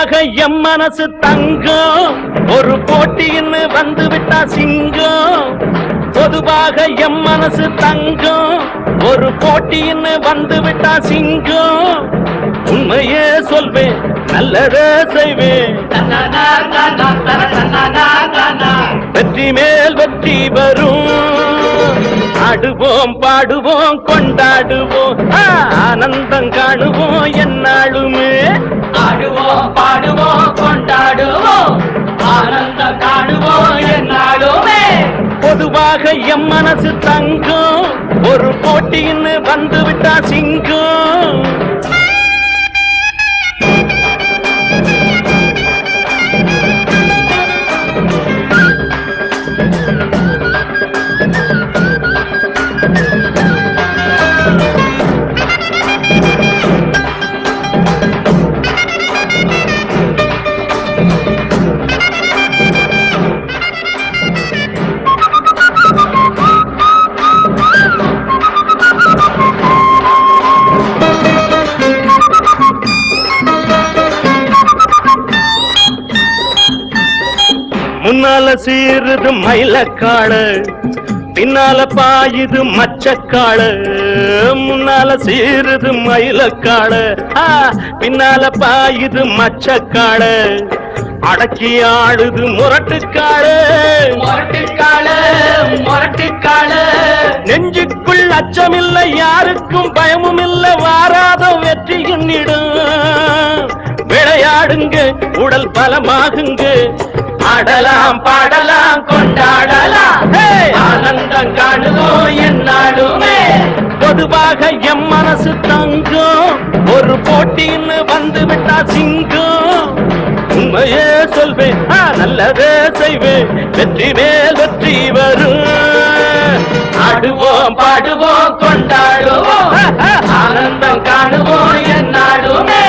பொதுவாக எம் மனசு தங்கம் ஒரு போட்டின்னு வந்து விட்டா சிங்கம். பொதுவாக எம் மனசு தங்கம் ஒரு போட்டின்னு வந்து விட்டா சிங்கம். உண்மையே சொல்வேன் நல்லதே செய்வேன். வெற்றி மேல் வெற்றி வரும். ஆடுவோம் பாடுவோம் கொண்டாடுவோம் ஆனந்தம் காணுவோம் என்னாலுமே. ஆடுவோம் பாடுவோம் கொண்டாடுவோம் ஆனந்தம் காணுவோம் என்னாலுமே. பொதுவாக எம் மனசு தங்கம் ஒரு போட்டின்னு வந்து விட்டா சிங்கம். முன்னால சீருது மயிலக்காடு பின்னால பாயுது மச்சக்காடு. முன்னால சீருது மயிலக்காடு பின்னால பாயுது மச்சக்காடு. அடக்கி ஆடுது முரட்டுக்காடு முரட்டுக்காடு முரட்டுக்காடு. நெஞ்சுக்குள் அச்சமில்லை யாருக்கும் பயமும் இல்லை வாராத வெற்றி எண்ணிடும். விளையாடுங்க உடல் பலமாகுங்க ஆடலாம் பாடலாம் கொண்டாடலாம் ஆனந்தம் காணுவோம் என்னாலுமே. பொதுவாக எம் மனசு தங்கம் ஒரு போட்டின்னு வந்து விட்டா சிங்கம். உண்மையே சொல்வேன் நல்லதே செய்வேன் வெற்றி மேல் வெற்றி வரும். ஆடுவோம் பாடுவோம் கொண்டாடுவோம் ஆனந்தம் காணுவோம் என்னாலுமே.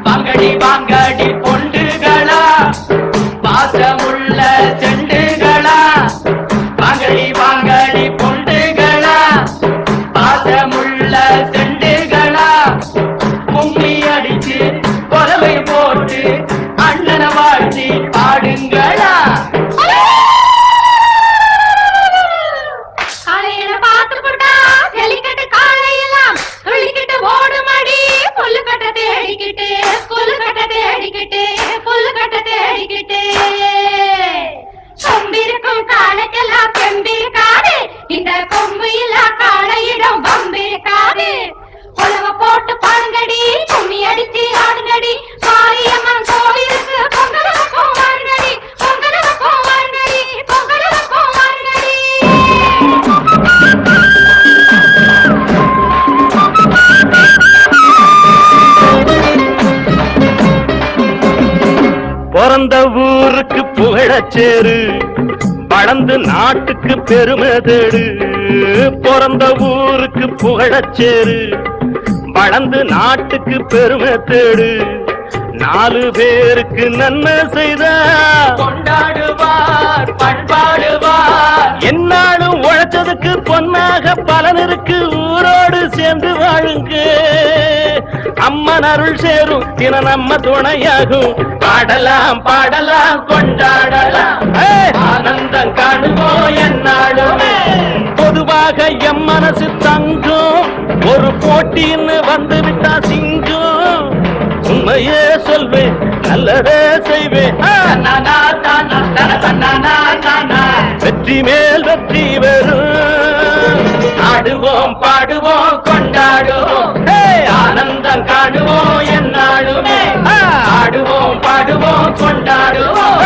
வாங்கடி வாங்கடி பொண்டுகளா பாசமுள்ள செண்டுகளா. வாங்கடி வாங்கடி பொண்டுகளா பாசமுள்ள செண்டுகளா. கும்மி அடிச்சு கொலவை போட்டு அண்ணனை வாழ்த்தி பாடுங்களா. காலையில பார்த்து போட்டா ஜல்லிக்கட்டு காலையெல்லாம் துள்ளிக்கிட்டு ஓடுமடி. புல்லுக்கட்ட தேடிக்கிட்டு புல்லுக்கட்ட தேடிக்கிட்டு புல்லுக்கட்ட தேடிக்கிட்டு. கொம்பிருக்கும் காலைக்கெல்லாம் பெம்பிருக்காது இந்த கொம்பு இல்லா காளையிடம் வம்பிருக்காது. உலக போட்டு பாருங்கடி கும்மி அடிச்சு ஆடுங்கடி. மாரியம்மன் கோவிலுக்கு பொங்கல் வைப்போம் வாருங்கடி பொங்கல் வைப்போம் வாருங்கடி பொங்கல் வைப்போம் வாருங்கடி. பிறந்த ஊருக்கு புகழச்சேரு வளர்ந்து நாட்டுக்கு பெருமை தேடு. பிறந்த ஊருக்கு புகழச்சேரு வளர்ந்து நாட்டுக்கு பெருமை தேடு. 4 பேருக்கு நன்மை செய்த கொண்டாடுவார் பண்பாடுவார். என்னாலும் உழைச்சதுக்கு பொன்னாக பலன் இருக்கு ஊரோடு சேர்ந்து வாழுங்க. அம்மன் அருள் சேரும் தின நம்ம துணையாகும். பாடலாம் பாடலாம் கொண்டாடலாம் ஆனந்தம் காணுவோம் என்னாலுமே. பொதுவாக எம் மனசு தங்கம் ஒரு போட்டின்னு வந்து விட்டா சிங்கம். உண்மையே சொல்வேன் நல்லதே செய்வேன் வெற்றி மேல் வெற்றி வரும். ஆடுவோம் பாடுவோம் கொண்டாடுவோம் ஆனந்தம் காணுவோம் என்னாலுமே. ஆடுவோம் பாடுவோம் கொண்டாடுவோம்